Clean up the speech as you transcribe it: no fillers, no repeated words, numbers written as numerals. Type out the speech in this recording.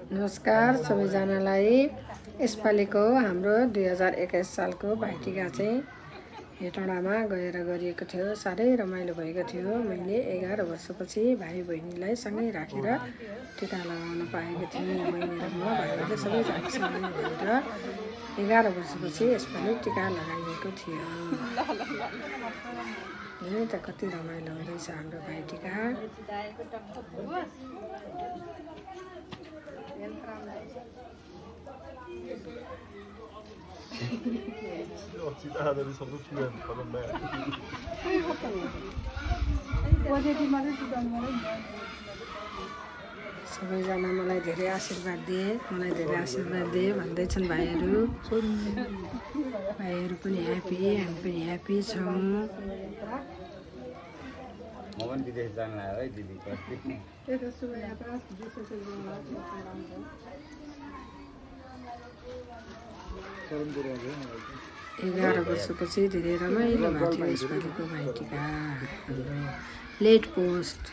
नमस्कार सबैजनालाई। यसपालिको हाम्रो 2021 सालको भाइटिका चाहिँ हेटौँडामा गएर गरिएको थियो। साह्रै रमाइलो भएको थियो। मैले 11 वर्षपछि भाइ बहिनीलाई सँगै राखेर टिका लगाउन पाएको थिएँ। बहिनी र म भाइले सबैजना सँगै भएर 11 वर्षपछि यसपालि टिका लगाइएको थियो। यही त कति रमाइलो हुँदैछ हाम्रो भाइटिका। सबैजना मलाई धेरै आशीर्वाद दिए भन्दैछन् भाइहरू। भाइहरू पनि ह्याप्पी, हामी पनि ह्याप्पी छौँ। म पनि विदेश जान लाग्यो है दिदी कति 11 वर्षपछि धेरै रमाइलो भएको थियो यसपालिको भाइटिका। हाम्रो लेट पोस्ट